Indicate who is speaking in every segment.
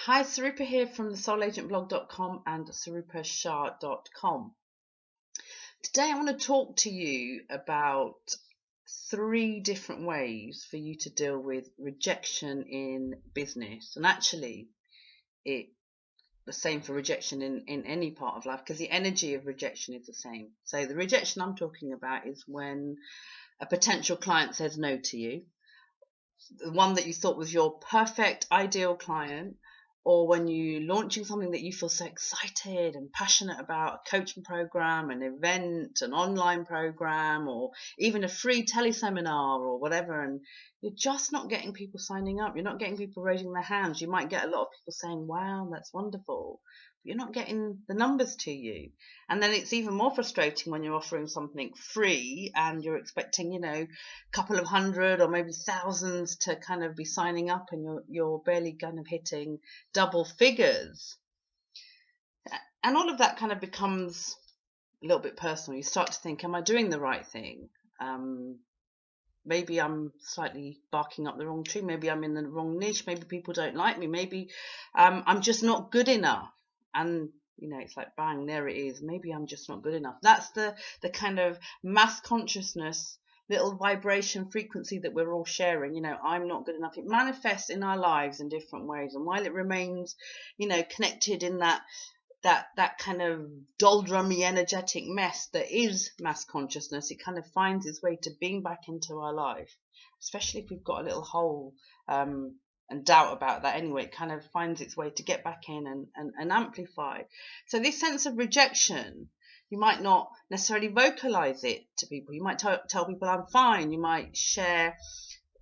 Speaker 1: Hi, Sarupa here from the soulagentblog.com and sarupashah.com. Today I want to talk to you about 3 different ways for you to deal with rejection in business. And actually, it's the same for rejection in any part of life, because the energy of rejection is the same. So the rejection I'm talking about is when a potential client says no to you, the one that you thought was your perfect ideal client, or when you're launching something that you feel so excited and passionate about, a coaching program, an event, an online program, or even a free teleseminar or whatever, and you're just not getting people signing up. You're not getting people raising their hands. You might get a lot of people saying, wow, that's wonderful. But you're not getting the numbers to you. And then it's even more frustrating when you're offering something free and you're expecting, a couple of hundred or maybe thousands to kind of be signing up, and you're barely kind of hitting double figures. And all of that kind of becomes a little bit personal. You start to think, am I doing the right thing? Maybe I'm slightly barking up the wrong tree. Maybe I'm in the wrong niche. Maybe people don't like me. Maybe I'm just not good enough. And it's like, bang, there it is. Maybe I'm just not good enough. That's the kind of mass consciousness, little vibration frequency that we're all sharing. I'm not good enough. It manifests in our lives in different ways. And while it remains, connected in that kind of doldrummy energetic mess that is mass consciousness, it kind of finds its way to being back into our life, especially if we've got a little hole and doubt about that anyway. It kind of finds its way to get back in and amplify. So this sense of rejection, you might not necessarily vocalize it to people. You might tell people, I'm fine. You might share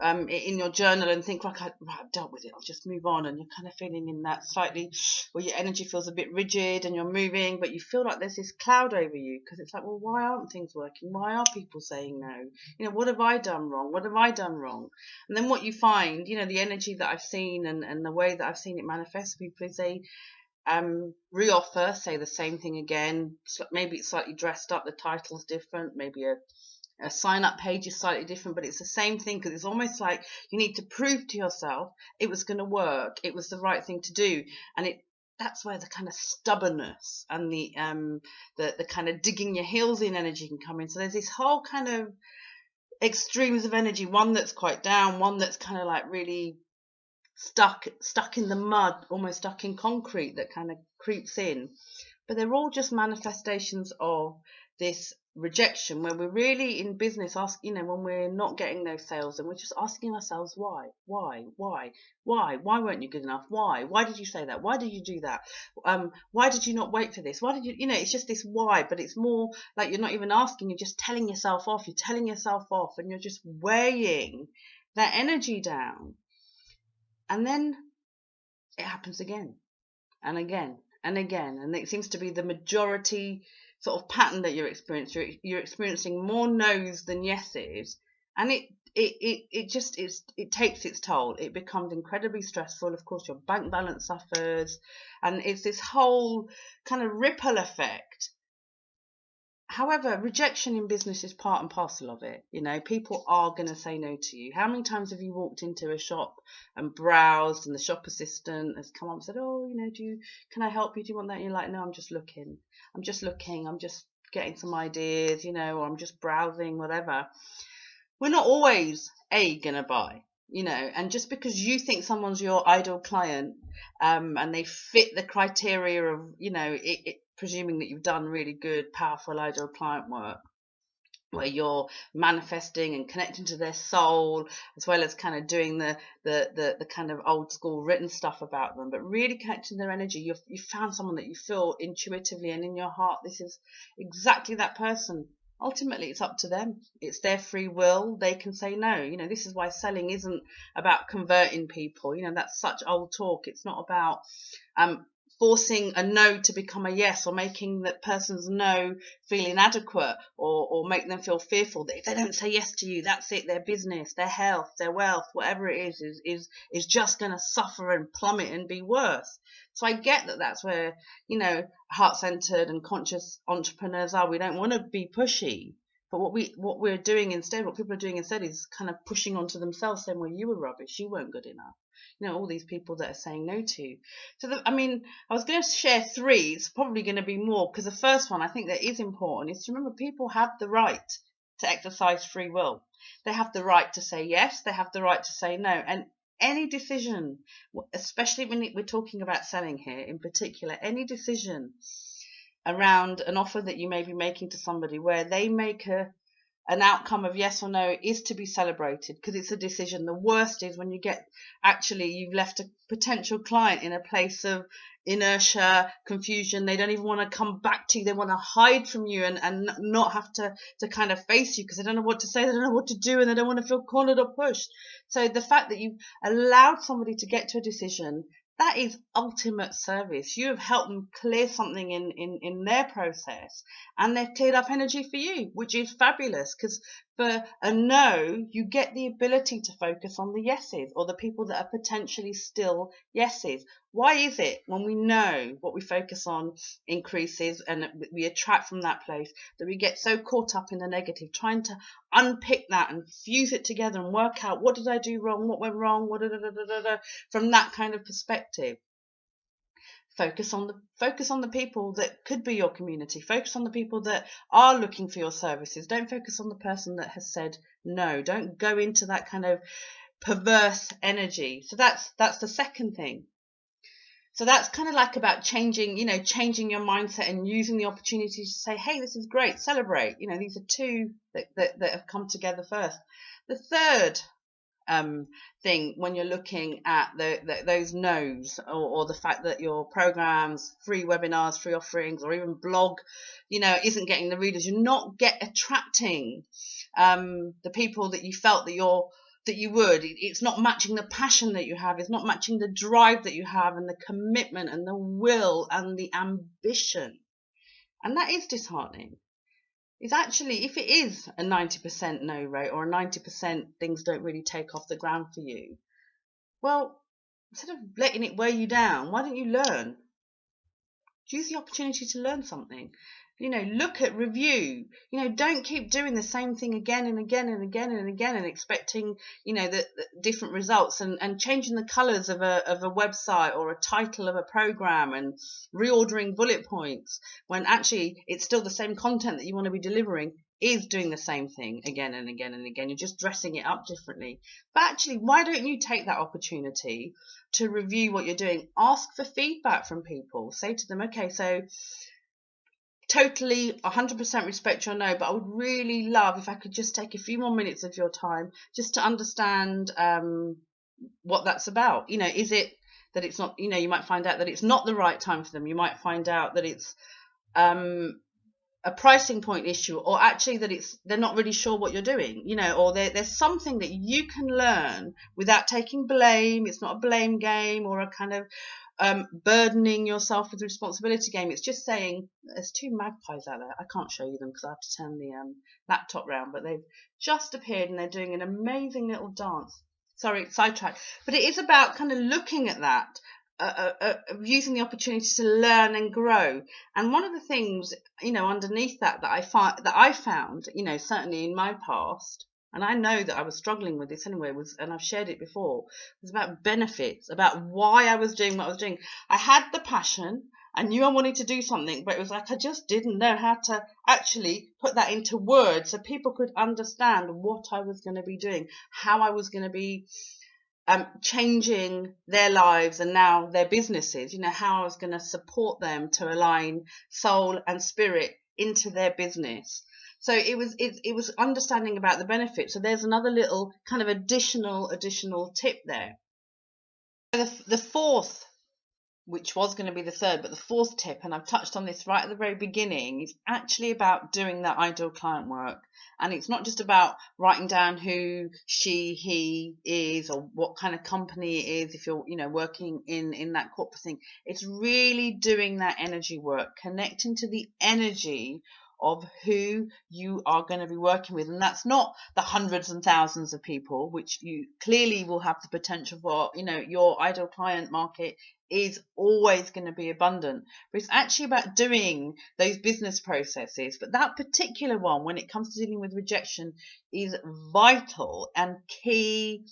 Speaker 1: in your journal and think, right, I've dealt with it, I'll just move on. And you're kind of feeling in that slightly where your energy feels a bit rigid and you're moving, but you feel like there's this cloud over you, because it's like, well, why aren't things working? Why are people saying no? What have I done wrong? What have I done wrong? And then what you find, the energy that I've seen and the way that I've seen it manifest people is they reoffer, say the same thing again. Maybe it's slightly dressed up, the title's different, maybe a sign-up page is slightly different, but it's the same thing, because it's almost like you need to prove to yourself it was going to work, it was the right thing to do. And that's where the kind of stubbornness and the kind of digging your heels in energy can come in. So there's this whole kind of extremes of energy, one that's quite down, one that's kind of like really stuck in the mud, almost stuck in concrete, that kind of creeps in. But they're all just manifestations of this rejection, where we're really in business when we're not getting those sales, and we're just asking ourselves, why weren't you good enough? Why did you say that? Why did you do that? Why did you not wait for this? Why did you it's just this why, but it's more like you're not even asking, you're just telling yourself off, and you're just weighing that energy down. And then it happens again and again and again, and it seems to be the majority sort of pattern that you're experiencing. You're experiencing more no's than yeses, and it takes its toll. It becomes incredibly stressful. Of course, your bank balance suffers, and it's this whole kind of ripple effect. However, rejection in business is part and parcel of it. People are going to say no to you. How many times have you walked into a shop and browsed, and the shop assistant has come up and said, oh, can I help you? Do you want that? And you're like, no, I'm just looking. I'm just getting some ideas, or I'm just browsing, whatever. We're not always going to buy, and just because you think someone's your ideal client, and they fit the criteria of, presuming that you've done really good, powerful, ideal client work, where you're manifesting and connecting to their soul, as well as kind of doing the kind of old school written stuff about them, but really connecting their energy. You've found someone that you feel intuitively and in your heart, this is exactly that person. Ultimately, it's up to them. It's their free will. They can say no. This is why selling isn't about converting people. That's such old talk. It's not about forcing a no to become a yes, or making that person's no feel inadequate, or make them feel fearful that if they don't say yes to you, that's it, their business, their health, their wealth, whatever it is just going to suffer and plummet and be worse. So I get that that's where, heart-centered and conscious entrepreneurs are. We don't want to be pushy, but what people are doing instead is kind of pushing onto themselves, saying, well, you were rubbish, you weren't good enough. all these people that are saying no to you. So, I was going to share three. It's probably going to be more, because the first one I think that is important is to remember people have the right to exercise free will. They have the right to say yes. They have the right to say no. And any decision, especially when we're talking about selling here in particular, any decision around an offer that you may be making to somebody where they make an outcome of yes or no is to be celebrated, because it's a decision. The worst is when you've left a potential client in a place of inertia, confusion. They don't even want to come back to you. They want to hide from you and not have to kind of face you, because they don't know what to say, they don't know what to do, and they don't want to feel cornered or pushed. So the fact that you've allowed somebody to get to a decision, that is ultimate service. You have helped them clear something in their process, and they've cleared up energy for you, which is fabulous, because for a no, you get the ability to focus on the yeses, or the people that are potentially still yeses. Why is it when we know what we focus on increases and we attract from that place, that we get so caught up in the negative, trying to unpick that and fuse it together and work out, what did I do wrong, what went wrong, from that kind of perspective? Focus on the people that could be your community. Focus on the people that are looking for your services. Don't focus on the person that has said no. Don't go into that kind of perverse energy. So that's the second thing. So that's kind of like about changing your mindset and using the opportunity to say, hey, this is great, celebrate. These are two that have come together first. The third thing, when you're looking at those no's, or the fact that your programs, free webinars, free offerings, or even blog, isn't getting the readers, you're not attracting the people that you felt that you would. It's not matching the passion that you have. It's not matching the drive that you have, and the commitment and the will and the ambition. And that is disheartening. Is actually, if it is a 90% no rate, or a 90% things don't really take off the ground for you, well, instead of letting it weigh you down, why don't you learn? Use the opportunity to learn something. Look at review. Don't keep doing the same thing again and again and again and again and expecting, the different results, and changing the colours of a website or a title of a program and reordering bullet points, when actually it's still the same content that you want to be delivering, is doing the same thing again and again and again. You're just dressing it up differently. But actually, why don't you take that opportunity to review what you're doing? Ask for feedback from people. Say to them, okay, so totally 100% respect your no, but I would really love if I could just take a few more minutes of your time just to understand what that's about. Is it that it's not, you might find out that it's not the right time for them. You might find out that it's a pricing point issue, or actually that they're not really sure what you're doing, or there's something that you can learn without taking blame. It's not a blame game or a kind of burdening yourself with responsibility game. It's just saying, there's two magpies out there. I can't show you them because I have to turn the laptop round, but they've just appeared and they're doing an amazing little dance. Sorry, sidetrack. But it is about kind of looking at that, using the opportunity to learn and grow. And one of the things, underneath that I found, certainly in my past, and I know that I was struggling with this anyway, and I've shared it before, was about benefits, about why I was doing what I was doing. I had the passion, I knew I wanted to do something, but it was like I just didn't know how to actually put that into words so people could understand what I was going to be doing, how I was going to be changing their lives and now their businesses, how I was going to support them to align soul and spirit into their business. So it was understanding about the benefits. So there's another little kind of additional tip there. The fourth, which was going to be the third, but the fourth tip, and I've touched on this right at the very beginning, is actually about doing that ideal client work. And it's not just about writing down who he is, or what kind of company it is if you're, working in that corporate thing. It's really doing that energy work, connecting to the energy of who you are going to be working with. And that's not the hundreds and thousands of people, which you clearly will have the potential for. Your ideal client market is always going to be abundant, but it's actually about doing those business processes. But that particular one, when it comes to dealing with rejection, is vital and key,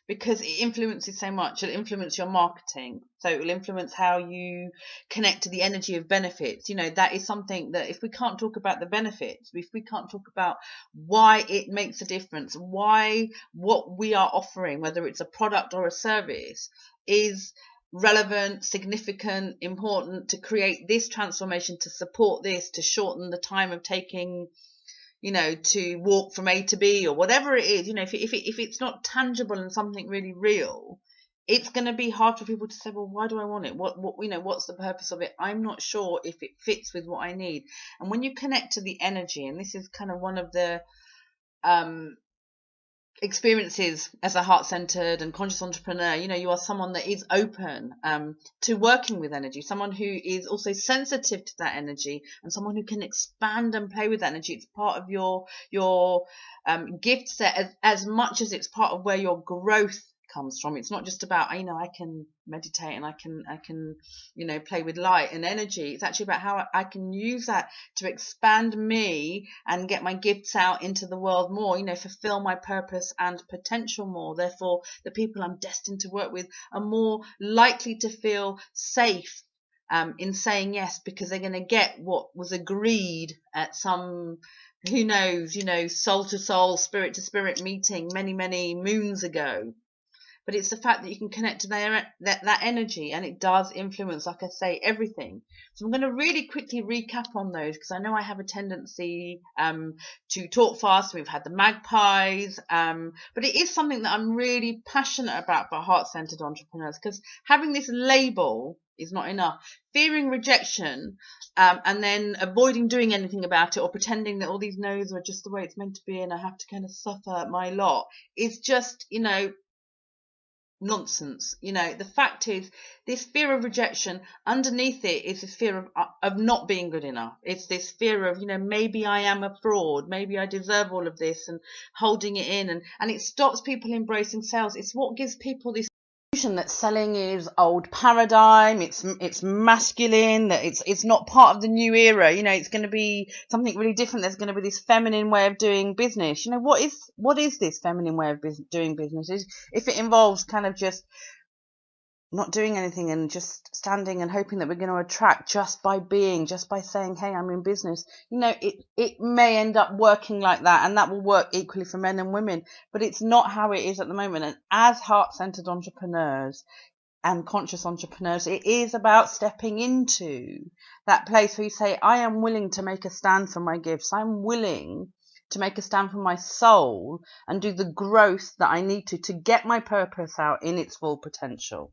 Speaker 1: because it influences so much. It'll influence your marketing, so it will influence how you connect to the energy of benefits. That is something that, if we can't talk about the benefits, if we can't talk about why it makes a difference, why what we are offering, whether it's a product or a service, is relevant, significant, important to create this transformation, to support this, to shorten the time of taking, to walk from A to B, or whatever it is, if it's not tangible and something really real, it's going to be hard for people to say, well, why do I want it? What's the purpose of it? I'm not sure if it fits with what I need. And when you connect to the energy, and this is kind of one of the experiences as a heart-centered and conscious entrepreneur, you are someone that is open to working with energy, someone who is also sensitive to that energy, and someone who can expand and play with that energy. It's part of your gift set as much as it's part of where your growth comes from. It's not just about, I can meditate and I can play with light and energy. It's actually about how I can use that to expand me and get my gifts out into the world more, fulfill my purpose and potential more. Therefore, the people I'm destined to work with are more likely to feel safe in saying yes, because they're going to get what was agreed at some, who knows, soul to soul, spirit to spirit meeting many, many moons ago. But it's the fact that you can connect to that energy, and it does influence, like I say, everything. So I'm going to really quickly recap on those, because I know I have a tendency to talk fast. We've had the magpies, but it is something that I'm really passionate about for heart-centered entrepreneurs, because having this label is not enough. Fearing rejection and then avoiding doing anything about it, or pretending that all these no's are just the way it's meant to be and I have to kind of suffer my lot, is just, nonsense. The fact is, this fear of rejection, underneath it is this fear of not being good enough. It's this fear of, maybe I am a fraud, maybe I deserve all of this, and holding it in, and it stops people embracing sales. It's what gives people this illusion that selling is old paradigm, it's masculine, that it's not part of the new era. It's going to be something really different. There's going to be this feminine way of doing business. What is this feminine way of doing business? If it involves kind of just not doing anything and just standing and hoping that we're going to attract just by saying, hey, I'm in business, it may end up working like that, and that will work equally for men and women, but it's not how it is at the moment. And as heart-centered entrepreneurs and conscious entrepreneurs, it is about stepping into that place where you say, I am willing to make a stand for my gifts. I'm willing to make a stand for my soul and do the growth that I need to get my purpose out in its full potential.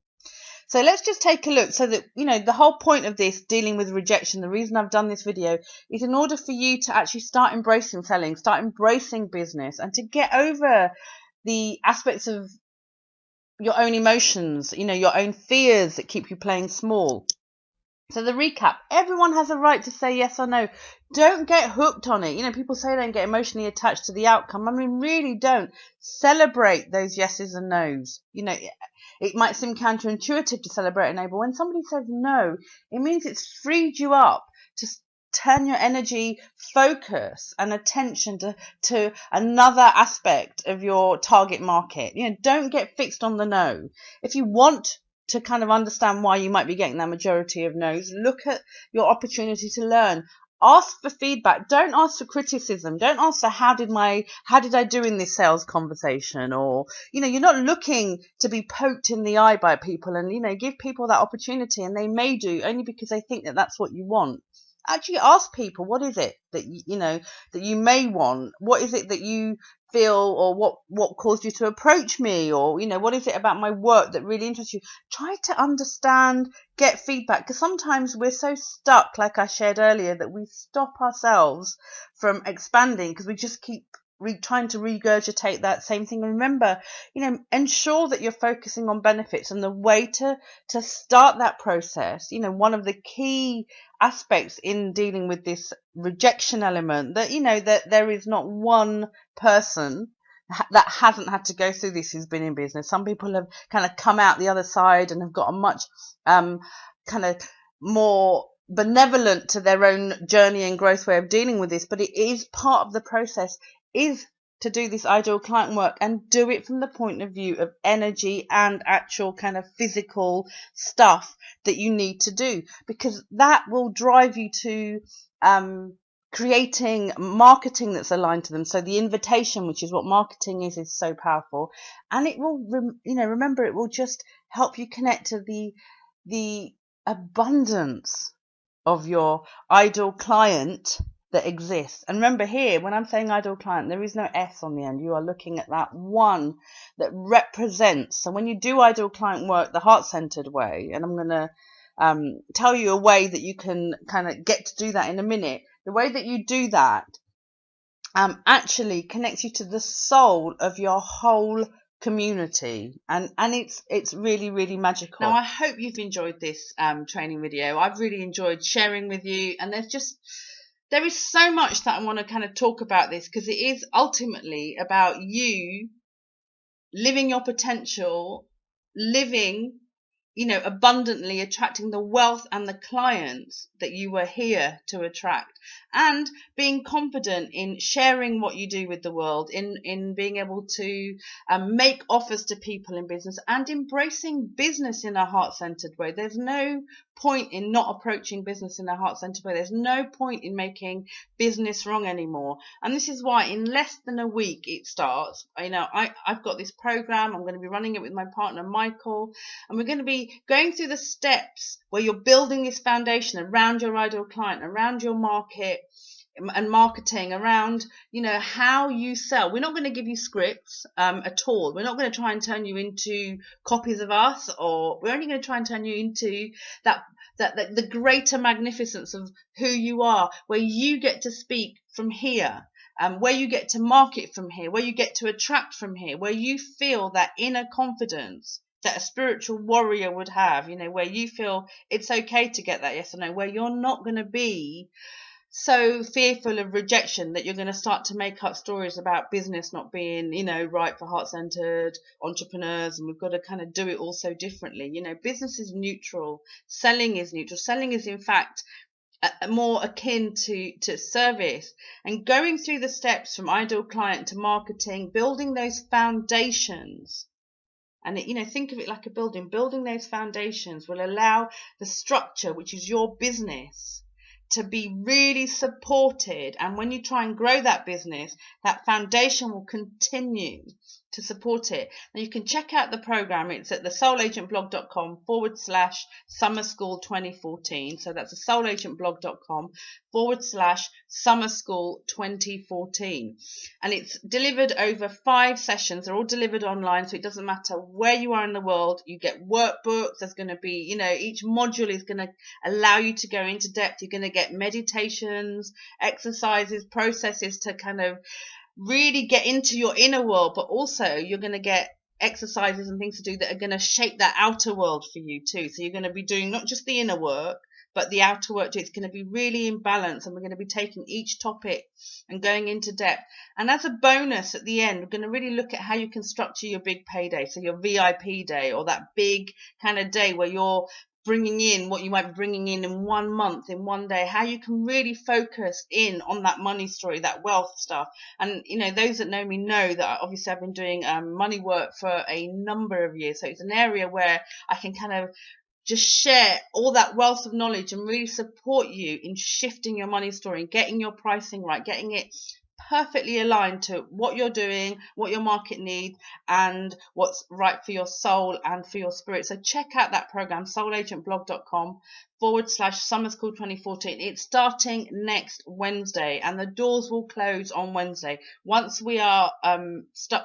Speaker 1: So let's just take a look, so that, the whole point of this, dealing with rejection, the reason I've done this video, is in order for you to actually start embracing selling, start embracing business, and to get over the aspects of your own emotions, your own fears that keep you playing small. So the recap: everyone has a right to say yes or no. Don't get hooked on it. People say don't get emotionally attached to the outcome. I mean, really don't. Celebrate those yeses and nos. It might seem counterintuitive to celebrate a no, but when somebody says no, it means it's freed you up to turn your energy, focus and attention to another aspect of your target market. Don't get fixed on the no. If you want to kind of understand why you might be getting that majority of no's, look at your opportunity to learn. Ask for feedback. Don't ask for criticism. Don't ask for how did I do in this sales conversation? Or, you're not looking to be poked in the eye by people, and, give people that opportunity, and they may do only because they think that that's what you want. Actually ask people, what is it that that you may want? What is it that you feel, or what caused you to approach me? Or, what is it about my work that really interests you? Try to understand, get feedback, because sometimes we're so stuck, like I shared earlier, that we stop ourselves from expanding because we just keep trying to regurgitate that same thing. And remember, ensure that you're focusing on benefits, and the way to start that process, one of the key aspects in dealing with this rejection element, that that there is not one person that hasn't had to go through this who's been in business. Some people have kind of come out the other side and have got a much kind of more benevolent to their own journey and growth way of dealing with this, but it is part of the process, is to do this ideal client work, and do it from the point of view of energy and actual kind of physical stuff that you need to do, because that will drive you to creating marketing that's aligned to them. So the invitation, which is what marketing is so powerful, and it will, remember, it will just help you connect to the abundance of your ideal client that exists. And remember here, when I'm saying ideal client, there is no S on the end. You are looking at that one that represents. So when you do ideal client work the heart-centered way, and I'm going to tell you a way that you can kind of get to do that in a minute. The way that you do that actually connects you to the soul of your whole community, and it's really, really magical. Now, I hope you've enjoyed this training video. I've really enjoyed sharing with you, and there is so much that I want to kind of talk about this, because it is ultimately about you living your potential, living abundantly, attracting the wealth and the clients that you were here to attract, and being confident in sharing what you do with the world, in being able to make offers to people in business, and embracing business in a heart-centered way. There's no point in not approaching business in a heart-centered way. There's no point in making business wrong anymore. And this is why in less than a week it starts. I've got this program. I'm going to be running it with my partner Michael, and we're going to be going through the steps where you're building this foundation around your ideal client, around your market and marketing, around how you sell. We're not going to give you scripts at all. We're not going to try and turn you into copies of us, or we're only going to try and turn you into the greater magnificence of who you are, where you get to speak from here, where you get to market from here, where you get to attract from here, where you feel that inner confidence that a spiritual warrior would have, where you feel it's okay to get that yes or no, where you're not going to be so fearful of rejection that you're going to start to make up stories about business not being, right for heart-centered entrepreneurs, and we've got to kind of do it all so differently. Business is neutral. Selling is neutral. Selling is, in fact, more akin to service. And going through the steps from ideal client to marketing, building those foundations. And think of it like a building. Building those foundations will allow the structure, which is your business, to be really supported. And when you try and grow that business, that foundation will continue to support it. Now you can check out the program. It's at thesoulagentblog.com/summer school 2014. So that's thesoulagentblog.com/summer school 2014. And it's delivered over 5 sessions. They're all delivered online, so it doesn't matter where you are in the world. You get workbooks. There's going to be, each module is going to allow you to go into depth. You're going to get meditations, exercises, processes to kind of really get into your inner world, but also you're going to get exercises and things to do that are going to shape that outer world for you too. So you're going to be doing not just the inner work, but the outer work too. It's going to be really in balance, and we're going to be taking each topic and going into depth. And as a bonus at the end, we're going to really look at how you can structure your big payday, so your VIP day, or that big kind of day where you're bringing in what you might be bringing in 1 month, in 1 day, how you can really focus in on that money story, that wealth stuff. And those that know me know that obviously I've been doing money work for a number of years, so it's an area where I can kind of just share all that wealth of knowledge and really support you in shifting your money story and getting your pricing right, getting it perfectly aligned to what you're doing, what your market needs, and what's right for your soul and for your spirit. So check out that program, soulagentblog.com/summer school 2014. It's starting next Wednesday, and the doors will close on Wednesday. Once we are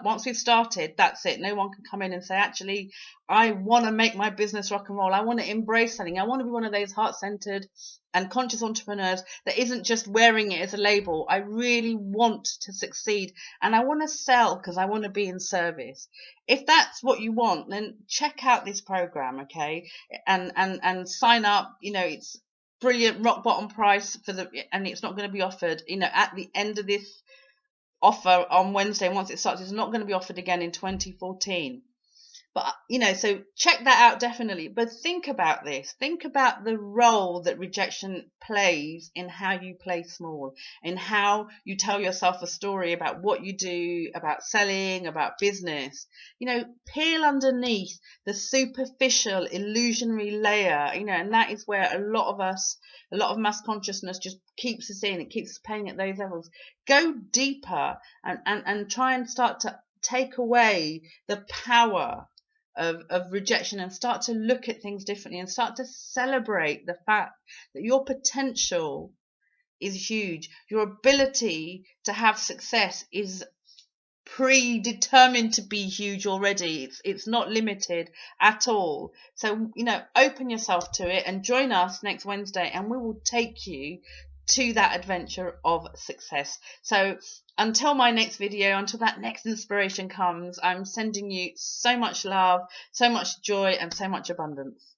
Speaker 1: once we've started, that's it. No one can come in and say, actually, I want to make my business rock and roll. I want to embrace selling. I want to be one of those heart-centered and conscious entrepreneurs that isn't just wearing it as a label. I really want to succeed, and I want to sell because I want to be in service. If that's what you want, then check out this program, okay? And sign up. It's brilliant, rock bottom price and it's not going to be offered, at the end of this offer on Wednesday. Once it starts, it's not going to be offered again in 2014. But, so check that out definitely. But think about this. Think about the role that rejection plays in how you play small, in how you tell yourself a story about what you do, about selling, about business. Peel underneath the superficial, illusionary layer, and that is where a lot of mass consciousness just keeps us in. It keeps us playing at those levels. Go deeper and try and start to take away the power of rejection and start to look at things differently and start to celebrate the fact that your potential is huge. Your ability to have success is predetermined to be huge already. It's not limited at all. So, open yourself to it and join us next Wednesday and we will take you to that adventure of success. So until my next video, until that next inspiration comes, I'm sending you so much love, so much joy, and so much abundance.